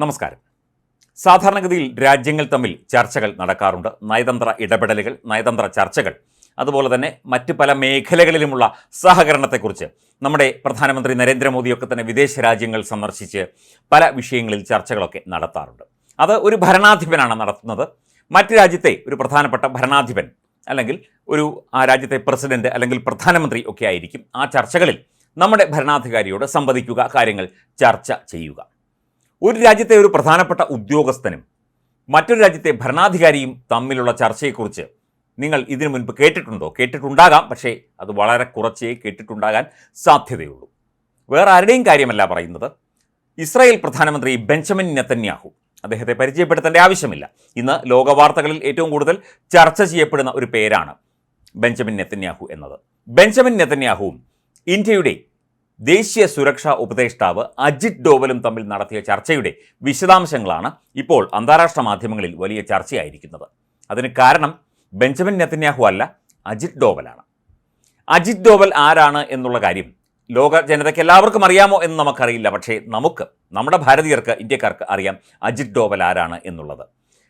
നമസ്കാരം. സാധാരണഗതിയിൽ രാജ്യങ്ങൾ തമ്മിൽ ചർച്ചകൾ നടക്കാറുണ്ട്. നയതന്ത്ര ഇടപെടലുകൾ, നയതന്ത്ര ചർച്ചകൾ, അതുപോലെ തന്നെ മറ്റ് പല മേഖലകളിലുമുള്ള സഹകരണത്തെക്കുറിച്ച് നമ്മുടെ പ്രധാനമന്ത്രി നരേന്ദ്രമോദിയൊക്കെ തന്നെ വിദേശ രാജ്യങ്ങൾ സന്ദർശിച്ച് പല വിഷയങ്ങളിൽ ചർച്ചകളൊക്കെ നടത്താറുണ്ട്. അത് ഒരു ഭരണാധിപനാണ് നടത്തുന്നത്. മറ്റ് രാജ്യത്തെ ഒരു പ്രധാനപ്പെട്ട ഭരണാധിപൻ അല്ലെങ്കിൽ ആ രാജ്യത്തെ പ്രസിഡന്റ് അല്ലെങ്കിൽ പ്രധാനമന്ത്രി ഒക്കെ ആയിരിക്കും ആ ചർച്ചകളിൽ നമ്മുടെ ഭരണാധികാരിയോട് സംവദിക്കുക, കാര്യങ്ങൾ ചർച്ച ചെയ്യുക. ഒരു രാജ്യത്തെ ഒരു പ്രധാനപ്പെട്ട ഉദ്യോഗസ്ഥനും മറ്റൊരു രാജ്യത്തെ ഭരണാധികാരിയും തമ്മിലുള്ള ചർച്ചയെക്കുറിച്ച് നിങ്ങൾ ഇതിനു മുൻപ് കേട്ടിട്ടുണ്ടോ? കേട്ടിട്ടുണ്ടാകാം, പക്ഷേ അത് വളരെ കുറച്ചേ കേട്ടിട്ടുണ്ടാകാൻ സാധ്യതയുള്ളൂ. വേറെ ആരുടെയും കാര്യമല്ല പറയുന്നത്. ഇസ്രായേൽ പ്രധാനമന്ത്രി ബെഞ്ചമിൻ നെതന്യാഹു, അദ്ദേഹത്തെ പരിചയപ്പെടുത്തേണ്ട ആവശ്യമില്ല. ഇന്ന് ലോകവാർത്തകളിൽ ഏറ്റവും കൂടുതൽ ചർച്ച ചെയ്യപ്പെടുന്ന ഒരു പേരാണ് ബെഞ്ചമിൻ നെതന്യാഹു എന്നത്. ബെഞ്ചമിൻ നെതന്യാഹുവും ഇന്ത്യയുടെ ദേശീയ സുരക്ഷാ ഉപദേഷ്ടാവ് അജിത് ഡോവലും തമ്മിൽ നടത്തിയ ചർച്ചയുടെ വിശദാംശങ്ങളാണ് ഇപ്പോൾ അന്താരാഷ്ട്ര മാധ്യമങ്ങളിൽ വലിയ ചർച്ചയായിരിക്കുന്നത്. അതിന് കാരണം ബെഞ്ചമിൻ നെതന്യാഹു അല്ല, അജിത് ഡോവലാണ്. അജിത് ഡോവൽ ആരാണ് എന്നുള്ള കാര്യം ലോക ജനതയ്ക്ക് എല്ലാവർക്കും അറിയാമോ എന്ന് നമുക്കറിയില്ല. പക്ഷേ നമ്മുടെ ഭാരതീയർക്ക്, ഇന്ത്യക്കാർക്ക് അറിയാം അജിത് ഡോവൽ ആരാണ് എന്നുള്ളത്.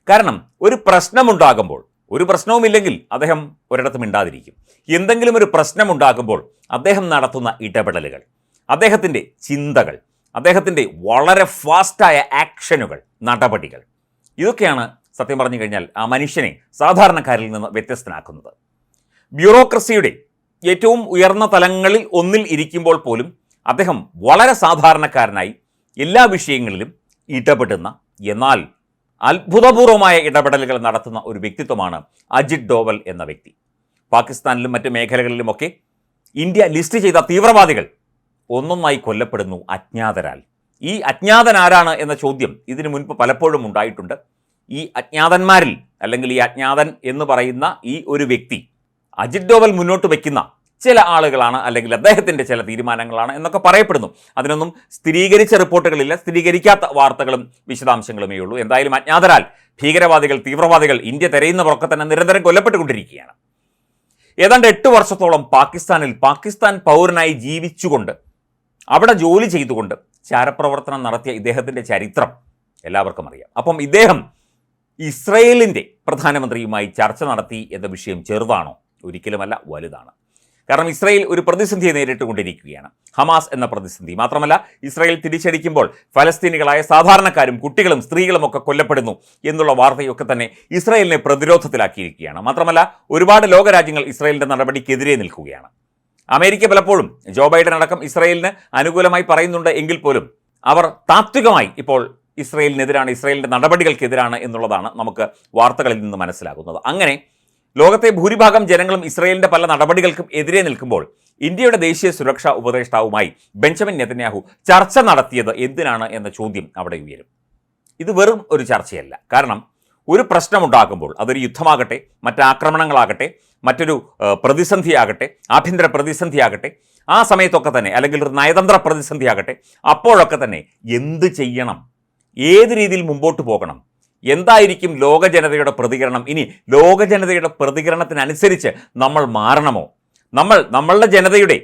കാരണം ഒരു പ്രശ്നമുണ്ടാകുമ്പോൾ, ഒരു പ്രശ്നവുമില്ലെങ്കിൽ അദ്ദേഹം ഒരിടത്തും മിണ്ടാതിരിക്കും. എന്തെങ്കിലും ഒരു പ്രശ്നമുണ്ടാകുമ്പോൾ അദ്ദേഹം നടത്തുന്ന ഇടപെടലുകൾ, അദ്ദേഹത്തിൻ്റെ ചിന്തകൾ, അദ്ദേഹത്തിൻ്റെ വളരെ ഫാസ്റ്റായ ആക്ഷനുകൾ, നടപടികൾ, ഇതൊക്കെയാണ് സത്യം പറഞ്ഞു കഴിഞ്ഞാൽ ആ മനുഷ്യനെ സാധാരണക്കാരിൽ നിന്ന് വ്യത്യസ്തനാക്കുന്നത്. ബ്യൂറോക്രസിയുടെ ഏറ്റവും ഉയർന്ന തലങ്ങളിൽ ഒന്നിൽ ഇരിക്കുമ്പോൾ പോലും അദ്ദേഹം വളരെ സാധാരണക്കാരനായി എല്ലാ വിഷയങ്ങളിലും ഇടപെടുന്ന, എന്നാൽ അത്ഭുതപൂർവമായ ഇടപെടലുകൾ നടത്തുന്ന ഒരു വ്യക്തിത്വമാണ് അജിത് ഡോവൽ എന്ന വ്യക്തി. പാകിസ്ഥാനിലും മറ്റ് മേഖലകളിലുമൊക്കെ ഇന്ത്യ ലിസ്റ്റ് ചെയ്ത തീവ്രവാദികൾ ഒന്നൊന്നായി കൊല്ലപ്പെടുന്നു അജ്ഞാതരാൽ. ഈ അജ്ഞാതൻ ആരാണ് എന്ന ചോദ്യം ഇതിനു മുൻപ് പലപ്പോഴും ഉണ്ടായിട്ടുണ്ട്. ഈ അജ്ഞാതന്മാരിൽ അല്ലെങ്കിൽ ഈ അജ്ഞാതൻ എന്ന് പറയുന്ന ഈ ഒരു വ്യക്തി അജിത് ഡോവൽ മുന്നോട്ട് വയ്ക്കുന്ന ചില ആളുകളാണ്, അല്ലെങ്കിൽ അദ്ദേഹത്തിൻ്റെ ചില തീരുമാനങ്ങളാണ് എന്നൊക്കെ പറയപ്പെടുന്നു. അതിനൊന്നും സ്ഥിരീകരിച്ച റിപ്പോർട്ടുകളില്ല, സ്ഥിരീകരിക്കാത്ത വാർത്തകളും വിശദാംശങ്ങളുമേ ഉള്ളൂ. എന്തായാലും അജ്ഞാതരാൽ ഭീകരവാദികൾ, തീവ്രവാദികൾ ഇന്ത്യ തിരയുന്നവരൊക്കെ തന്നെ നിരന്തരം കൊല്ലപ്പെട്ടുകൊണ്ടിരിക്കുകയാണ്. ഏതാണ്ട് 8 വർഷത്തോളം പാകിസ്ഥാൻ പൗരനായി ജീവിച്ചുകൊണ്ട്, അവിടെ ജോലി ചെയ്തുകൊണ്ട് ചാരപ്രവർത്തനം നടത്തിയ ഇദ്ദേഹത്തിൻ്റെ ചരിത്രം എല്ലാവർക്കും അറിയാം. അപ്പം ഇദ്ദേഹം ഇസ്രയേലിൻ്റെ പ്രധാനമന്ത്രിയുമായി ചർച്ച നടത്തി എന്ന വിഷയം ചെറുതാണോ? ഒരിക്കലുമല്ല, വലുതാണ്. കാരണം ഇസ്രായേൽ ഒരു പ്രതിസന്ധിയെ നേരിട്ടുകൊണ്ടിരിക്കുകയാണ്, ഹമാസ് എന്ന പ്രതിസന്ധി. മാത്രമല്ല, ഇസ്രായേൽ തിരിച്ചടിക്കുമ്പോൾ ഫലസ്തീനികളായ സാധാരണക്കാരും കുട്ടികളും സ്ത്രീകളും ഒക്കെ കൊല്ലപ്പെടുന്നു എന്നുള്ള വാർത്തയൊക്കെ തന്നെ ഇസ്രായേലിനെ പ്രതിരോധത്തിലാക്കിയിരിക്കുകയാണ്. മാത്രമല്ല, ഒരുപാട് ലോകരാജ്യങ്ങൾ ഇസ്രായേലിൻ്റെ നടപടിക്കെതിരെ നിൽക്കുകയാണ്. അമേരിക്ക പലപ്പോഴും ജോ ബൈഡൻ അടക്കം ഇസ്രായേലിന് അനുകൂലമായി പറയുന്നുണ്ട് എങ്കിൽ പോലും അവർ താത്വികമായി ഇപ്പോൾ ഇസ്രായേലിനെതിരാണ്, ഇസ്രായേലിൻ്റെ നടപടികൾക്കെതിരാണ് എന്നുള്ളതാണ് നമുക്ക് വാർത്തകളിൽ നിന്ന് മനസ്സിലാകുന്നത്. അങ്ങനെ ലോകത്തെ ഭൂരിഭാഗം ജനങ്ങളും ഇസ്രായേലിൻ്റെ പല നടപടികൾക്കും എതിരെ നിൽക്കുമ്പോൾ ഇന്ത്യയുടെ ദേശീയ സുരക്ഷാ ഉപദേഷ്ടാവുമായി ബെഞ്ചമിൻ നെതന്യാഹു ചർച്ച നടത്തിയത് എന്തിനാണ് എന്ന ചോദ്യം അവിടെ ഉയരും. ഇത് വെറും ഒരു ചർച്ചയല്ല. കാരണം ഒരു പ്രശ്നമുണ്ടാകുമ്പോൾ, അതൊരു യുദ്ധമാകട്ടെ, മറ്റാക്രമണങ്ങളാകട്ടെ, മറ്റൊരു പ്രതിസന്ധിയാകട്ടെ, ആഭ്യന്തര പ്രതിസന്ധിയാകട്ടെ, ആ സമയത്തൊക്കെ തന്നെ, അല്ലെങ്കിൽ ഒരു നയതന്ത്ര പ്രതിസന്ധിയാകട്ടെ, അപ്പോഴൊക്കെ തന്നെ എന്ത് ചെയ്യണം, ഏത് രീതിയിൽ മുമ്പോട്ട് പോകണം, എന്തായിരിക്കും ലോക ജനതയുടെ പ്രതികരണം, ഇനി ലോക ജനതയുടെ പ്രതികരണത്തിനനുസരിച്ച് നമ്മൾ മാറണമോ, നമ്മളുടെ ജനതയുടെ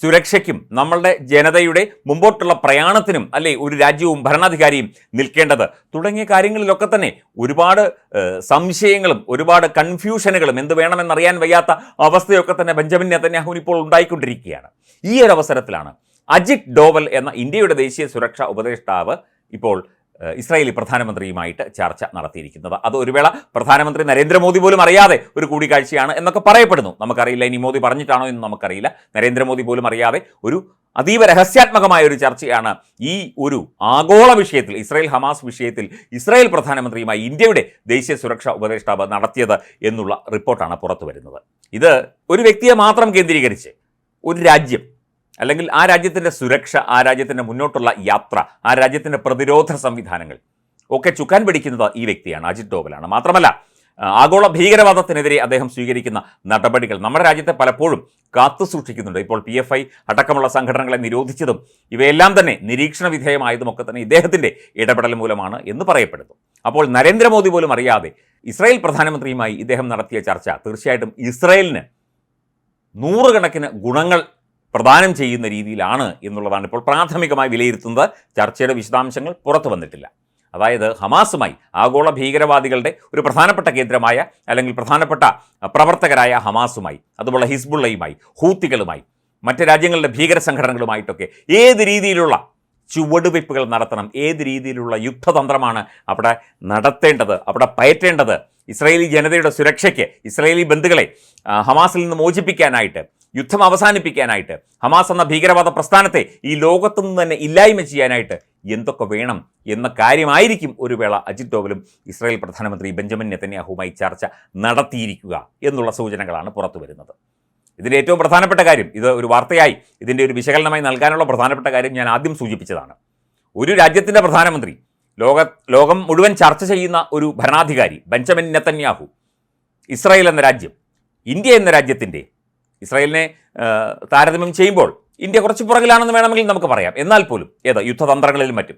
സുരക്ഷയ്ക്കും നമ്മളുടെ ജനതയുടെ മുമ്പോട്ടുള്ള പ്രയാണത്തിനും അല്ലേ ഒരു രാജ്യവും ഭരണാധികാരിയും നിൽക്കേണ്ടത്, തുടങ്ങിയ കാര്യങ്ങളിലൊക്കെ തന്നെ ഒരുപാട് സംശയങ്ങളും ഒരുപാട് കൺഫ്യൂഷനുകളും, എന്ത് വേണമെന്നറിയാൻ വയ്യാത്ത അവസ്ഥയൊക്കെ തന്നെ ബെഞ്ചമിൻ നെതന്യാഹുവിന് ഇപ്പോൾ ഉണ്ടായിക്കൊണ്ടിരിക്കുകയാണ്. ഈ ഒരു അവസരത്തിലാണ് അജിത് ഡോവൽ എന്ന ഇന്ത്യയുടെ ദേശീയ സുരക്ഷാ ഉപദേഷ്ടാവ് ഇപ്പോൾ ഇസ്രായേലി പ്രധാനമന്ത്രിയുമായിട്ട് ചർച്ച നടത്തിയിരിക്കുന്നത്. അത് ഒരു വേള പ്രധാനമന്ത്രി നരേന്ദ്രമോദി പോലും അറിയാതെ ഒരു കൂടിക്കാഴ്ചയാണ് എന്നൊക്കെ പറയപ്പെടുന്നു. നമുക്കറിയില്ല, ഇനി മോദി പറഞ്ഞിട്ടാണോ എന്ന് നമുക്കറിയില്ല. നരേന്ദ്രമോദി പോലും അറിയാതെ ഒരു അതീവ രഹസ്യാത്മകമായ ഒരു ചർച്ചയാണ് ഈ ഒരു ആഗോള വിഷയത്തിൽ, ഇസ്രായേൽ ഹമാസ് വിഷയത്തിൽ ഇസ്രായേൽ പ്രധാനമന്ത്രിയുമായി ഇന്ത്യയുടെ ദേശീയ സുരക്ഷാ ഉപദേഷ്ടാവ് നടത്തിയത് എന്നുള്ള റിപ്പോർട്ടാണ് പുറത്തു വരുന്നത്. ഇത് ഒരു വ്യക്തിയെ മാത്രം കേന്ദ്രീകരിച്ച് ഒരു രാജ്യം, അല്ലെങ്കിൽ ആ രാജ്യത്തിൻ്റെ സുരക്ഷ, ആ രാജ്യത്തിൻ്റെ മുന്നോട്ടുള്ള യാത്ര, ആ രാജ്യത്തിൻ്റെ പ്രതിരോധ സംവിധാനങ്ങൾ ഒക്കെ ചുക്കാൻ പിടിക്കുന്നത് ഈ വ്യക്തിയാണ്, അജിത് ഡോവലാണ്. മാത്രമല്ല, ആഗോള ഭീകരവാദത്തിനെതിരെ അദ്ദേഹം സ്വീകരിക്കുന്ന നടപടികൾ നമ്മുടെ രാജ്യത്തെ പലപ്പോഴും കാത്തു സൂക്ഷിക്കുന്നുണ്ട്. ഇപ്പോൾ PFI അടക്കമുള്ള സംഘടനകളെ നിരോധിച്ചതും ഇവയെല്ലാം തന്നെ നിരീക്ഷണ വിധേയമായതുമൊക്കെ തന്നെ ഇദ്ദേഹത്തിൻ്റെ ഇടപെടൽ മൂലമാണ് എന്ന് പറയപ്പെടുന്നു. അപ്പോൾ നരേന്ദ്രമോദി പോലും അറിയാതെ ഇസ്രായേൽ പ്രധാനമന്ത്രിയുമായി ഇദ്ദേഹം നടത്തിയ ചർച്ച തീർച്ചയായിട്ടും ഇസ്രായേലിന് 100 കണക്കിന് ഗുണങ്ങൾ പ്രദാനം ചെയ്യുന്ന രീതിയിലാണ് എന്നുള്ളതാണ് ഇപ്പോൾ പ്രാഥമികമായി വിലയിരുത്തുന്നത്. ചർച്ചയുടെ വിശദാംശങ്ങൾ പുറത്തു വന്നിട്ടില്ല. അതായത് ഹമാസുമായി, ആഗോള ഭീകരവാദികളുടെ ഒരു പ്രധാനപ്പെട്ട കേന്ദ്രമായ അല്ലെങ്കിൽ പ്രധാനപ്പെട്ട പ്രവർത്തകരായ ഹമാസുമായി, അതുപോലെ ഹിസ്ബുള്ളയുമായി, ഹൂത്തികളുമായി, മറ്റ് രാജ്യങ്ങളുടെ ഭീകര സംഘടനകളുമായിട്ടൊക്കെ ഏത് രീതിയിലുള്ള ചുവടുവയ്പ്പുകൾ നടത്തണം, ഏത് രീതിയിലുള്ള യുദ്ധതന്ത്രമാണ് അവിടെ നടത്തേണ്ടത്, അവിടെ പയറ്റേണ്ടത്, ഇസ്രായേലി ജനതയുടെ സുരക്ഷയ്ക്ക്, ഇസ്രായേലി ബന്ധുക്കളെ ഹമാസിൽ നിന്ന് മോചിപ്പിക്കാനായിട്ട്, യുദ്ധം അവസാനിപ്പിക്കാനായിട്ട്, ഹമാസ് എന്ന ഭീകരവാദ പ്രസ്ഥാനത്തെ ഈ ലോകത്തു നിന്ന് തന്നെ ഇല്ലായ്മ ചെയ്യാനായിട്ട് എന്തൊക്കെ വേണം എന്ന കാര്യമായിരിക്കും ഒരു വേള അജിത് ഡോവലും ഇസ്രായേൽ പ്രധാനമന്ത്രി ബെഞ്ചമിൻ നെതന്യാഹുവുമായി ചർച്ച നടത്തിയിരിക്കുക എന്നുള്ള സൂചനകളാണ് പുറത്തു വരുന്നത്. ഇതിൻ്റെ ഏറ്റവും പ്രധാനപ്പെട്ട കാര്യം, ഇത് ഒരു വാർത്തയായി ഇതിൻ്റെ ഒരു വിശകലനമായി നൽകാനുള്ള പ്രധാനപ്പെട്ട കാര്യം ഞാൻ ആദ്യം സൂചിപ്പിച്ചതാണ്. ഒരു രാജ്യത്തിൻ്റെ പ്രധാനമന്ത്രി, ലോകം മുഴുവൻ ചർച്ച ചെയ്യുന്ന ഒരു ഭരണാധികാരി ബെഞ്ചമിൻ നെതന്യാഹു, ഇസ്രായേൽ എന്ന രാജ്യം, ഇന്ത്യ എന്ന രാജ്യത്തിൻ്റെ, ഇസ്രായേലിനെ താരതമ്യം ചെയ്യുമ്പോൾ ഇന്ത്യ കുറച്ച് പുറകിലാണെന്ന് വേണമെങ്കിൽ നമുക്ക് പറയാം, എന്നാൽ പോലും യുദ്ധതന്ത്രങ്ങളിലും മറ്റും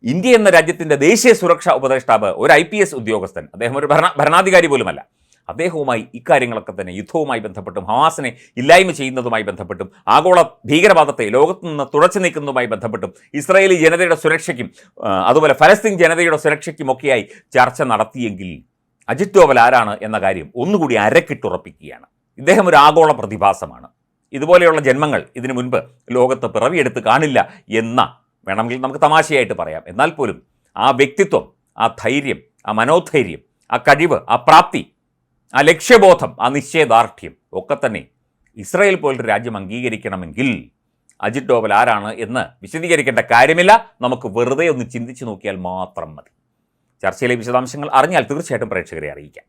ഇന്ത്യ എന്ന രാജ്യത്തിൻ്റെ ദേശീയ സുരക്ഷാ ഉപദേഷ്ടാവ്, ഒരു IPS ഉദ്യോഗസ്ഥൻ, അദ്ദേഹം ഒരു ഭരണാധികാരി പോലുമല്ല, അദ്ദേഹവുമായി ഇക്കാര്യങ്ങളൊക്കെ തന്നെ യുദ്ധവുമായി ബന്ധപ്പെട്ടും ഹമാസിനെ ഇല്ലായ്മ ചെയ്യുന്നതുമായി ബന്ധപ്പെട്ടും ആഗോള ഭീകരവാദത്തെ ലോകത്തു നിന്ന് തുടച്ചു നീക്കുന്നതുമായി ബന്ധപ്പെട്ടും ഇസ്രായേലി ജനതയുടെ സുരക്ഷയ്ക്കും അതുപോലെ ഫലസ്തീൻ ജനതയുടെ സുരക്ഷയ്ക്കുമൊക്കെയായി ചർച്ച നടത്തിയെങ്കിൽ അജിത് ഡോവൽ ആരാണ് എന്ന കാര്യം ഒന്നുകൂടി അരക്കിട്ടുറപ്പിക്കുകയാണ്. ഇദ്ദേഹം ഒരു ആഗോള പ്രതിഭാസമാണ്. ഇതുപോലെയുള്ള ജന്മങ്ങൾ ഇതിനു മുൻപ് ലോകത്ത് പിറവിയെടുത്ത് കാണില്ല എന്ന വേണമെങ്കിൽ നമുക്ക് തമാശയായിട്ട് പറയാം. എന്നാൽ പോലും ആ വ്യക്തിത്വം, ആ ധൈര്യം, ആ മനോധൈര്യം, ആ കഴിവ്, ആ പ്രാപ്തി, ആ ലക്ഷ്യബോധം, ആ നിശ്ചയദാർഢ്യം ഒക്കെ തന്നെ ഇസ്രായേൽ പോലൊരു രാജ്യം അംഗീകരിക്കണമെങ്കിൽ അജിത് ഡോവൽ ആരാണ് എന്ന് വിശദീകരിക്കേണ്ട കാര്യമില്ല. നമുക്ക് വെറുതെ ഒന്ന് ചിന്തിച്ച് നോക്കിയാൽ മാത്രം മതി. ചർച്ചയിലെ വിശദാംശങ്ങൾ അറിഞ്ഞാൽ തീർച്ചയായിട്ടും പ്രേക്ഷകരെ അറിയിക്കാം.